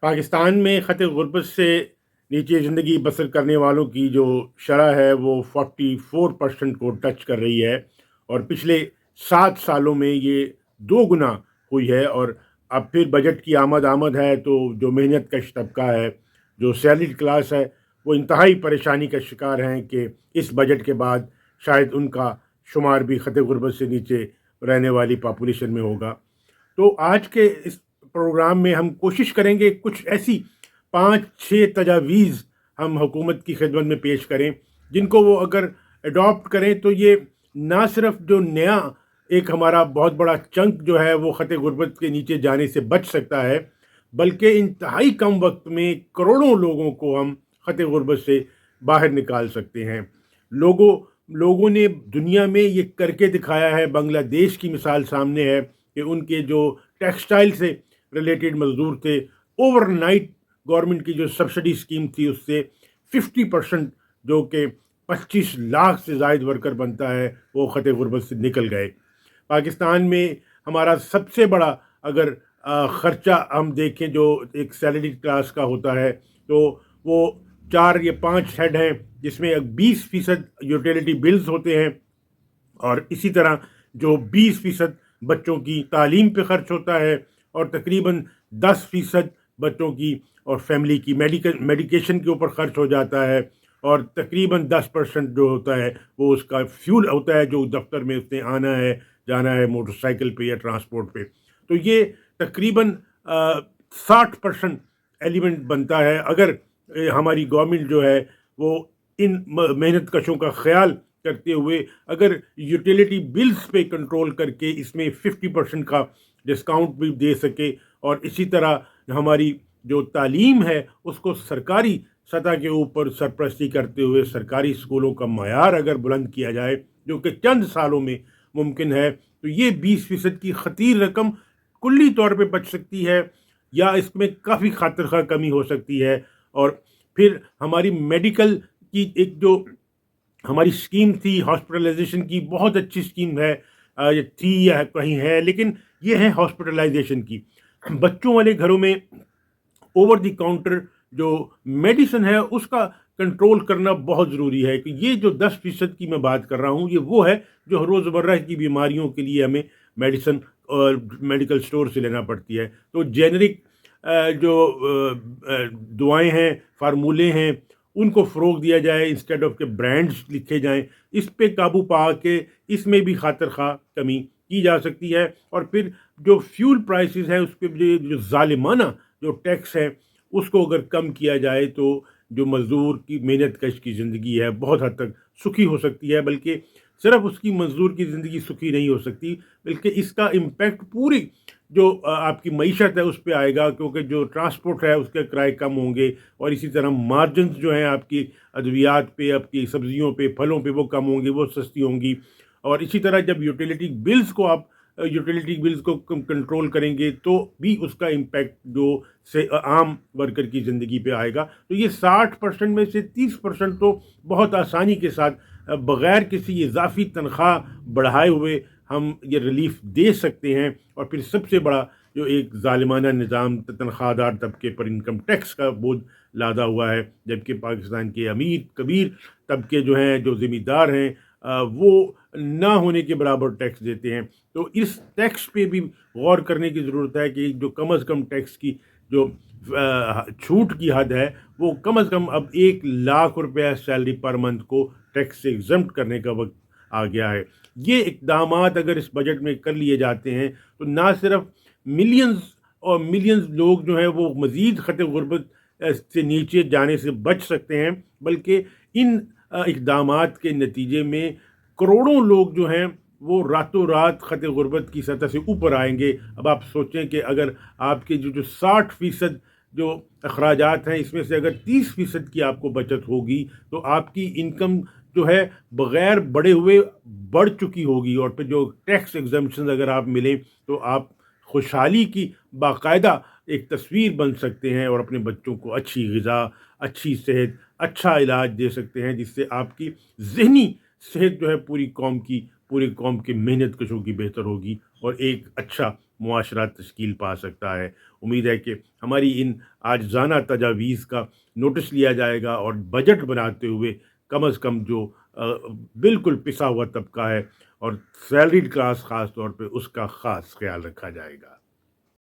पाकिस्तान में ख़त गुरबत से नीचे ज़िंदगी बसर करने वालों की जो शरह है वो 44% को टच कर रही है और पिछले 7 सालों में ये 2 गुना हुई है। और अब फिर बजट की आमद है तो जो मेहनत कश तबका है, जो सैलरीड क्लास है, वो इंतहाई परेशानी का शिकार हैं कि इस बजट के बाद शायद उनका शुमार भी ख़त गुरबत से नीचे रहने वाली पॉपुलेशन में होगा। तो आज के इस प्रोग्राम में हम कोशिश करेंगे कुछ ऐसी 5-6 तजावीज़ हम हुकूमत की खिदमत में पेश करें, जिनको वो अगर अडॉप्ट करें तो ये ना सिर्फ जो नया एक हमारा बहुत बड़ा चंक जो है वो ख़त गुरबत के नीचे जाने से बच सकता है, बल्कि इंतहाई कम वक्त में करोड़ों लोगों को हम ख़त गुरबत से बाहर निकाल सकते हैं। लोगों लोगों ने दुनिया में ये करके दिखाया है। बांग्लादेश की मिसाल सामने है कि उनके जो टेक्सटाइल से रिलेटेड मज़दूर थे, ओवरनाइट गवर्नमेंट की जो सब्सिडी स्कीम थी उससे 50% जो कि 25 लाख से ज़ायद वर्कर बनता है वो ख़त गुरबत से निकल गए। पाकिस्तान में हमारा सबसे बड़ा अगर ख़र्चा हम देखें जो एक सैलरी क्लास का होता है तो वो 4 या 5 हेड हैं, जिसमें 20% यूटिलिटी बिल्स होते हैं और इसी तरह जो 20% बच्चों की तालीम पे खर्च होता है और तकरीबन 10% बच्चों की और फैमिली की मेडिकेशन के ऊपर खर्च हो जाता है और तकरीबन 10% जो होता है वो उसका फ्यूल होता है जो दफ्तर में उसने आना है जाना है मोटरसाइकिल पे या ट्रांसपोर्ट पे। तो ये तकरीबन 60% एलिमेंट बनता है। अगर हमारी गवर्नमेंट जो है वो इन मेहनत कशों का ख्याल करते हुए अगर यूटिलिटी बिल्स पे कंट्रोल करके इसमें 50% का डिस्काउंट भी दे सके और इसी तरह हमारी जो तालीम है उसको सरकारी सतह के ऊपर सरपरस्ती करते हुए सरकारी स्कूलों का मयार अगर बुलंद किया जाए, जो कि चंद सालों में मुमकिन है, तो ये 20% की खतीर रकम कुल्ली तौर पे बच सकती है या इसमें काफ़ी खातिर कमी हो सकती है। और फिर हमारी मेडिकल की एक जो हमारी स्कीम थी हॉस्पिटलाइजेशन की, बहुत अच्छी स्कीम है, ये थी या कहीं है, लेकिन ये है हॉस्पिटलाइजेशन की। बच्चों वाले घरों में ओवर द काउंटर जो मेडिसिन है उसका कंट्रोल करना बहुत ज़रूरी है कि ये जो 10% की मैं बात कर रहा हूँ ये वो है जो रोज़मर्रा की बीमारियों के लिए हमें मेडिसिन और मेडिकल स्टोर से लेना पड़ती है। तो जेनरिक जो दवाएं हैं, फार्मूले हैं, उनको फ़रोग दिया जाए, इंस्टेड ऑफ के ब्रांड्स लिखे जाएं। इस पे काबू पा के इसमें भी खातिर खा कमी की जा सकती है। और फिर जो फ्यूल प्राइसेस हैं उस पर जो ज़ालिमाना जो टैक्स है उसको अगर कम किया जाए तो जो मज़दूर की मेहनत कश की ज़िंदगी है बहुत हद तक सुखी हो सकती है। बल्कि सिर्फ उसकी मज़दूर की ज़िंदगी सुखी नहीं हो सकती, बल्कि इसका इम्पेक्ट पूरी जो आपकी मईशत है उस पर आएगा, क्योंकि जो ट्रांसपोर्ट है उसके किराए कम होंगे और इसी तरह मार्जिन जो हैं आपकी अद्वियात पे, आपकी सब्जियों पे, फलों पे वो कम होंगी, वो सस्ती होंगी। और इसी तरह जब यूटिलिटी बिल्स को कंट्रोल करेंगे तो भी उसका इम्पैक्ट जो से आम वर्कर की ज़िंदगी पे आएगा। तो ये 60% में से 30% तो बहुत आसानी के साथ बग़ैर किसी इजाफी तनख्वाह बढ़ाए हुए हम ये रिलीफ दे सकते हैं। और फिर सबसे बड़ा जो एक ज़ालिमाना निज़ाम तनख्वाहदार तबके पर इनकम टैक्स का बोझ लादा हुआ है, जबकि पाकिस्तान के अमीर कबीर तबके जो हैं, जो ज़मींदार हैं, वो ना होने के बराबर टैक्स देते हैं। तो इस टैक्स पे भी गौर करने की ज़रूरत है कि जो कम अज़ कम टैक्स की जो छूट की हद है वो कम अज़ कम अब 1 लाख रुपया सैलरी पर मंथ को टैक्स से एग्जम्प्ट करने का वक्त आ गया है। ये इक़दामात अगर इस बजट में कर लिए जाते हैं तो ना सिर्फ मिलियंस और मिलियंस लोग जो हैं वो मज़ीद ख़त गुरबत से नीचे जाने से बच सकते हैं, बल्कि इन इक़दामात के नतीजे में करोड़ों लोग जो हैं वो रातों रात ख़त गुरबत की सतह से ऊपर आएंगे। अब आप सोचें कि अगर आपके जो 60% जो अखराजात हैं इसमें से अगर 30% की आपको बचत होगी तो आपकी इनकम जो है बग़ैर बढ़े हुए बढ़ चुकी होगी। और फिर जो टैक्स एग्जम्पशन अगर आप मिलें तो आप खुशहाली की बाकायदा एक तस्वीर बन सकते हैं और अपने बच्चों को अच्छी ग़िज़ा, अच्छी सेहत, अच्छा इलाज दे सकते हैं, जिससे आपकी ज़हनी सेहत जो है पूरी कौम की मेहनत कशों की बेहतर होगी और एक अच्छा मुआशरा तश्कील पा सकता है। امید ہے کہ ہماری ان عاجزانہ تجاویز کا نوٹس لیا جائے گا اور بجٹ بناتے ہوئے کم از کم جو بالکل پسا ہوا طبقہ ہے اور سیلریڈ کلاس خاص طور پہ اس کا خاص خیال رکھا جائے گا۔